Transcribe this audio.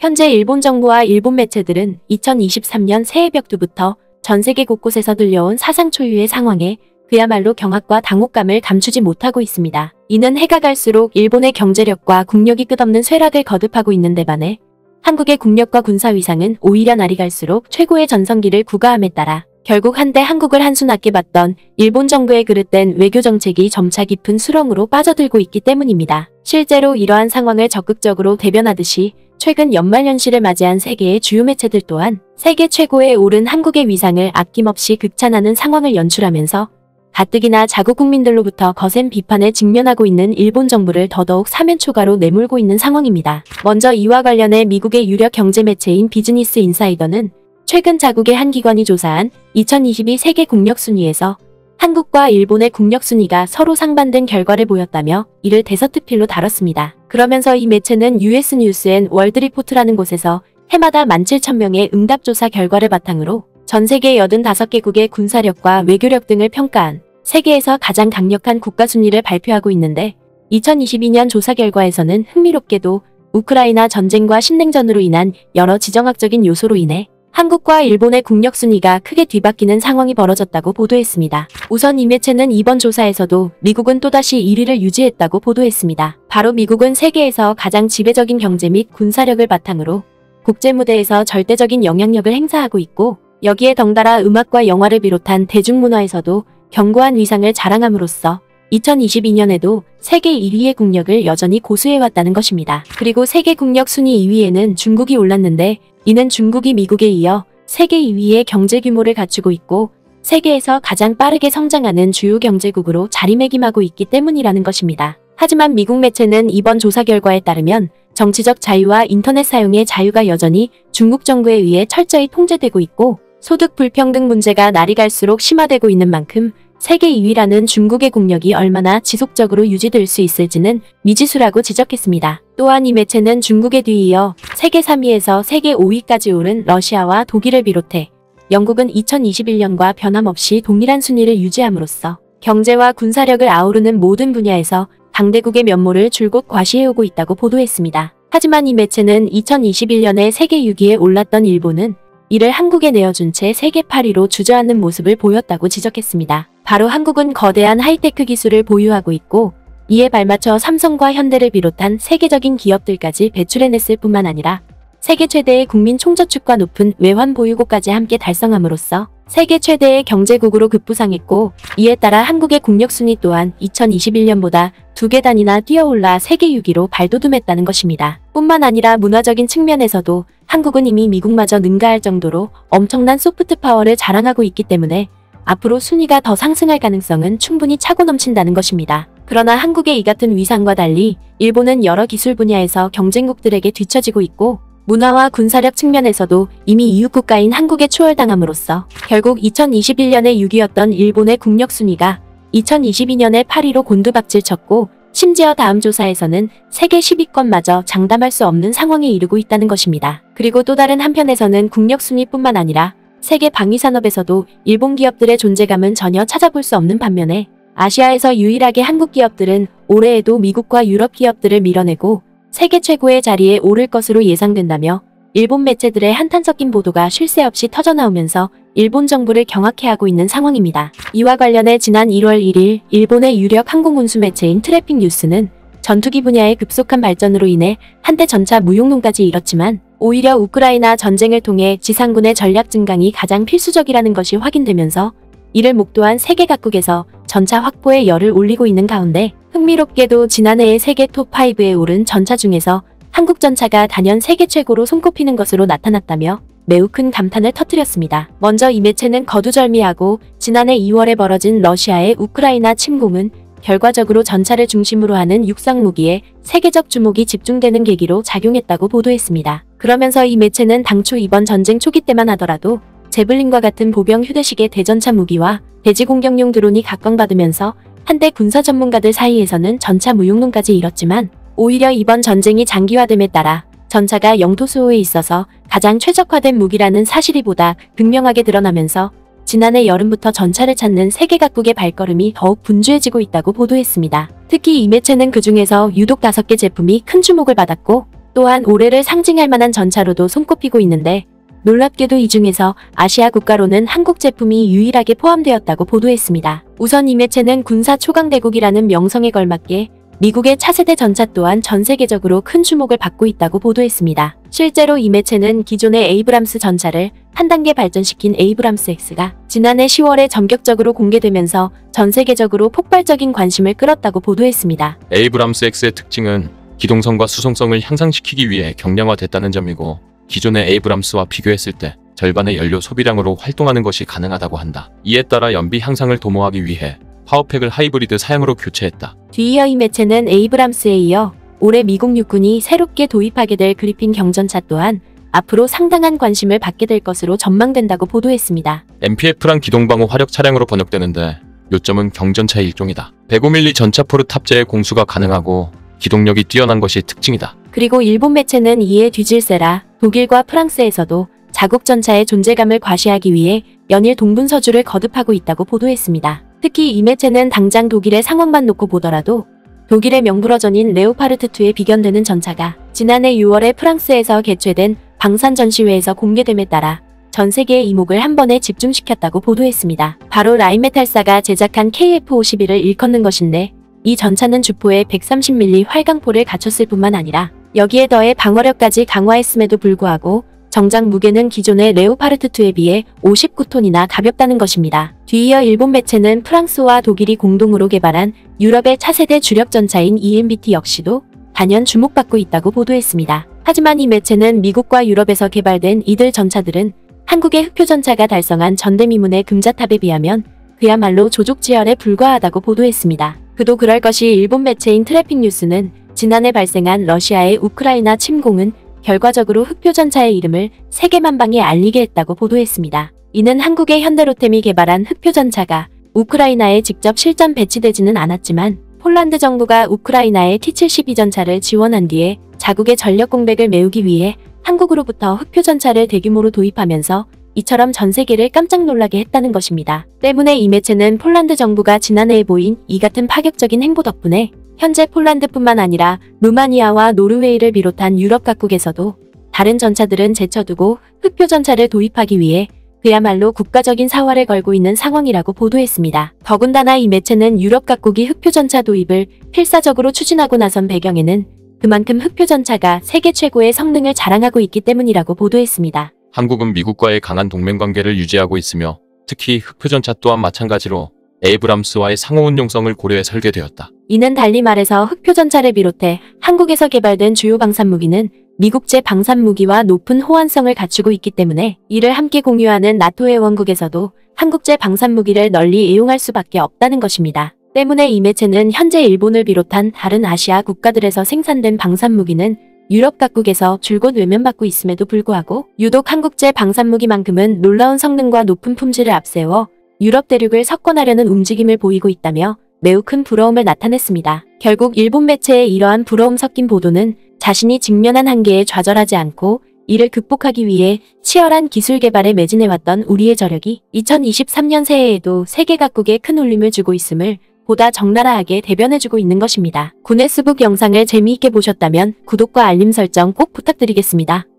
현재 일본 정부와 일본 매체들은 2023년 새해 벽두부터 전 세계 곳곳에서 들려온 사상 초유의 상황에 그야말로 경악과 당혹감을 감추지 못하고 있습니다. 이는 해가 갈수록 일본의 경제력과 국력이 끝없는 쇠락을 거듭하고 있는 데 반해 한국의 국력과 군사 위상은 오히려 날이 갈수록 최고의 전성기를 구가함에 따라 결국 한때 한국을 한순하게 봤던 일본 정부의 그릇된 외교 정책이 점차 깊은 수렁으로 빠져들고 있기 때문입니다. 실제로 이러한 상황을 적극적으로 대변하듯이 최근 연말연시를 맞이한 세계의 주요 매체들 또한 세계 최고에 오른 한국의 위상을 아낌없이 극찬하는 상황을 연출하면서 가뜩이나 자국 국민들로부터 거센 비판에 직면하고 있는 일본 정부를 더더욱 사면초가로 내몰고 있는 상황입니다. 먼저 이와 관련해 미국의 유력 경제 매체인 비즈니스 인사이더는 최근 자국의 한 기관이 조사한 2022 세계 국력 순위에서 한국과 일본의 국력 순위가 서로 상반된 결과를 보였다며 이를 대서특필로 다뤘습니다. 그러면서 이 매체는 US 뉴스 앤 월드 리포트라는 곳에서 해마다 17,000명의 응답조사 결과를 바탕으로 전 세계 85개국의 군사력과 외교력 등을 평가한 세계에서 가장 강력한 국가 순위를 발표하고 있는데 2022년 조사 결과에서는 흥미롭게도 우크라이나 전쟁과 신냉전으로 인한 여러 지정학적인 요소로 인해 한국과 일본의 국력 순위가 크게 뒤바뀌는 상황이 벌어졌다고 보도했습니다. 우선 이 매체는 이번 조사에서도 미국은 또다시 1위를 유지했다고 보도했습니다. 바로 미국은 세계에서 가장 지배적인 경제 및 군사력을 바탕으로 국제 무대에서 절대적인 영향력을 행사하고 있고 여기에 덩달아 음악과 영화를 비롯한 대중문화에서도 견고한 위상을 자랑함으로써 2022년에도 세계 1위의 국력을 여전히 고수해왔다는 것입니다. 그리고 세계 국력 순위 2위에는 중국이 올랐는데 이는 중국이 미국에 이어 세계 2위의 경제 규모를 갖추고 있고 세계에서 가장 빠르게 성장하는 주요 경제국으로 자리매김하고 있기 때문이라는 것입니다. 하지만 미국 매체는 이번 조사 결과에 따르면 정치적 자유와 인터넷 사용의 자유가 여전히 중국 정부에 의해 철저히 통제되고 있고 소득 불평등 문제가 날이 갈수록 심화되고 있는 만큼 세계 2위라는 중국의 국력이 얼마나 지속적으로 유지될 수 있을지는 미지수라고 지적했습니다. 또한 이 매체는 중국에 뒤이어 세계 3위에서 세계 5위까지 오른 러시아와 독일을 비롯해 영국은 2021년과 변함없이 동일한 순위를 유지함으로써 경제와 군사력을 아우르는 모든 분야에서 강대국의 면모를 줄곧 과시해오고 있다고 보도했습니다. 하지만 이 매체는 2021년에 세계 6위에 올랐던 일본은 이를 한국에 내어준 채 세계 8위로 주저앉는 모습을 보였다고 지적했습니다. 바로 한국은 거대한 하이테크 기술을 보유하고 있고 이에 발맞춰 삼성과 현대를 비롯한 세계적인 기업들까지 배출해냈을 뿐만 아니라 세계 최대의 국민 총저축과 높은 외환 보유고까지 함께 달성함으로써 세계 최대의 경제국으로 급부상했고 이에 따라 한국의 국력 순위 또한 2021년보다 2계단이나 뛰어올라 세계 6위로 발돋움했다는 것입니다. 뿐만 아니라 문화적인 측면에서도 한국은 이미 미국마저 능가할 정도로 엄청난 소프트 파워를 자랑하고 있기 때문에 앞으로 순위가 더 상승할 가능성은 충분히 차고 넘친다는 것입니다. 그러나 한국의 이 같은 위상과 달리 일본은 여러 기술 분야에서 경쟁국들에게 뒤처지고 있고 문화와 군사력 측면에서도 이미 이웃국가인 한국에 추월당함으로써 결국 2021년에 6위였던 일본의 국력 순위가 2022년에 8위로 곤두박질쳤고 심지어 다음 조사에서는 세계 10위권마저 장담할 수 없는 상황에 이르고 있다는 것입니다. 그리고 또 다른 한편에서는 국력 순위뿐만 아니라 세계 방위산업에서도 일본 기업들의 존재감은 전혀 찾아볼 수 없는 반면에 아시아에서 유일하게 한국 기업들은 올해에도 미국과 유럽 기업들을 밀어내고 세계 최고의 자리에 오를 것으로 예상된다며 일본 매체들의 한탄 섞인 보도가 쉴 새 없이 터져나오면서 일본 정부를 경악해하고 있는 상황입니다. 이와 관련해 지난 1월 1일 일본의 유력 항공운수 매체인 트래픽 뉴스는 전투기 분야의 급속한 발전으로 인해 한때 전차 무용론까지 이뤘지만 오히려 우크라이나 전쟁을 통해 지상군의 전략 증강이 가장 필수적이라는 것이 확인되면서 이를 목도한 세계 각국에서 전차 확보에 열을 올리고 있는 가운데 흥미롭게도 지난해에 세계 톱5에 오른 전차 중에서 한국 전차가 단연 세계 최고로 손꼽히는 것으로 나타났다며 매우 큰 감탄을 터뜨렸습니다. 먼저 이 매체는 거두절미하고 지난해 2월에 벌어진 러시아의 우크라이나 침공은 결과적으로 전차를 중심으로 하는 육상 무기에 세계적 주목이 집중되는 계기로 작용했다고 보도했습니다. 그러면서 이 매체는 당초 이번 전쟁 초기 때만 하더라도 제블린과 같은 보병 휴대식의 대전차 무기와 대지 공격용 드론이 각광받으면서 한때 군사 전문가들 사이에서는 전차 무용론까지 이뤘지만 오히려 이번 전쟁이 장기화됨에 따라 전차가 영토 수호에 있어서 가장 최적화된 무기라는 사실이 보다 극명하게 드러나면서 지난해 여름부터 전차를 찾는 세계 각국의 발걸음이 더욱 분주해지고 있다고 보도했습니다. 특히 이 매체는 그중에서 유독 5개 제품이 큰 주목을 받았고 또한 올해를 상징할 만한 전차로도 손꼽히고 있는데 놀랍게도 이 중에서 아시아 국가로는 한국 제품이 유일하게 포함되었다고 보도했습니다. 우선 이 매체는 군사 초강대국이라는 명성에 걸맞게 미국의 차세대 전차 또한 전 세계적으로 큰 주목을 받고 있다고 보도했습니다. 실제로 이 매체는 기존의 에이브람스 전차를 한 단계 발전시킨 에이브람스 X가 지난해 10월에 전격적으로 공개되면서 전 세계적으로 폭발적인 관심을 끌었다고 보도했습니다. 에이브람스 X의 특징은 기동성과 수송성을 향상시키기 위해 경량화됐다는 점이고 기존의 에이브람스와 비교했을 때 절반의 연료 소비량으로 활동하는 것이 가능하다고 한다. 이에 따라 연비 향상을 도모하기 위해 파워팩을 하이브리드 사양으로 교체했다. 뒤이어 이 매체는 에이브람스에 이어 올해 미국 육군이 새롭게 도입하게 될 그리핀 경전차 또한 앞으로 상당한 관심을 받게 될 것으로 전망된다고 보도했습니다. MPF란 기동방어 화력 차량으로 번역되는데 요점은 경전차의 일종이다. 105mm 전차포르 탑재의 공수가 가능하고 기동력이 뛰어난 것이 특징이다. 그리고 일본 매체는 이에 뒤질세라 독일과 프랑스에서도 자국 전차의 존재감을 과시하기 위해 연일 동분서주를 거듭하고 있다고 보도했습니다. 특히 이 매체는 당장 독일의 상황만 놓고 보더라도 독일의 명불허전인 레오파르트2에 비견되는 전차가 지난해 6월에 프랑스에서 개최된 방산 전시회에서 공개됨에 따라 전 세계의 이목을 한 번에 집중시켰다고 보도했습니다. 바로 라인메탈사가 제작한 KF-51을 일컫는 것인데 이 전차는 주포에 130mm 활강포를 갖췄을 뿐만 아니라 여기에 더해 방어력까지 강화했음에도 불구하고 정작 무게는 기존의 레오파르트2에 비해 59톤이나 가볍다는 것입니다. 뒤이어 일본 매체는 프랑스와 독일이 공동으로 개발한 유럽의 차세대 주력 전차인 EMBT 역시도 단연 주목받고 있다고 보도했습니다. 하지만 이 매체는 미국과 유럽에서 개발된 이들 전차들은 한국의 흑표 전차가 달성한 전대미문의 금자탑에 비하면 그야말로 조족지혈에 불과하다고 보도했습니다. 그도 그럴 것이 일본 매체인 트래픽 뉴스는 지난해 발생한 러시아의 우크라이나 침공은 결과적으로 흑표 전차의 이름을 세계만방에 알리게 했다고 보도했습니다. 이는 한국의 현대로템이 개발한 흑표 전차가 우크라이나에 직접 실전 배치되지는 않았지만 폴란드 정부가 우크라이나에 T-72 전차를 지원한 뒤에 자국의 전력 공백을 메우기 위해 한국으로부터 흑표 전차를 대규모로 도입하면서 이처럼 전 세계를 깜짝 놀라게 했다는 것입니다. 때문에 이 매체는 폴란드 정부가 지난해에 보인 이 같은 파격적인 행보 덕분에 현재 폴란드뿐만 아니라 루마니아와 노르웨이를 비롯한 유럽 각국에서도 다른 전차들은 제쳐두고 흑표 전차를 도입하기 위해 그야말로 국가적인 사활을 걸고 있는 상황이라고 보도했습니다. 더군다나 이 매체는 유럽 각국이 흑표 전차 도입을 필사적으로 추진하고 나선 배경에는 그만큼 흑표 전차가 세계 최고의 성능을 자랑하고 있기 때문이라고 보도했습니다. 한국은 미국과의 강한 동맹관계를 유지하고 있으며 특히 흑표 전차 또한 마찬가지로 에이브람스와의 상호운용성을 고려해 설계되었다. 이는 달리 말해서 흑표 전차를 비롯해 한국에서 개발된 주요 방산무기는 미국제 방산무기와 높은 호환성을 갖추고 있기 때문에 이를 함께 공유하는 나토 회원국에서도 한국제 방산무기를 널리 이용할 수밖에 없다는 것입니다. 때문에 이 매체는 현재 일본을 비롯한 다른 아시아 국가들에서 생산된 방산무기는 유럽 각국에서 줄곧 외면받고 있음에도 불구하고 유독 한국제 방산무기만큼은 놀라운 성능과 높은 품질을 앞세워 유럽 대륙을 석권하려는 움직임을 보이고 있다며 매우 큰 부러움을 나타냈습니다. 결국 일본 매체의 이러한 부러움 섞인 보도는 자신이 직면한 한계에 좌절하지 않고 이를 극복하기 위해 치열한 기술 개발에 매진해왔던 우리의 저력이 2023년 새해에도 세계 각국에 큰 울림을 주고 있음을 보다 적나라하게 대변해주고 있는 것입니다. 구네스북 영상을 재미있게 보셨다면 구독과 알림 설정 꼭 부탁드리겠습니다.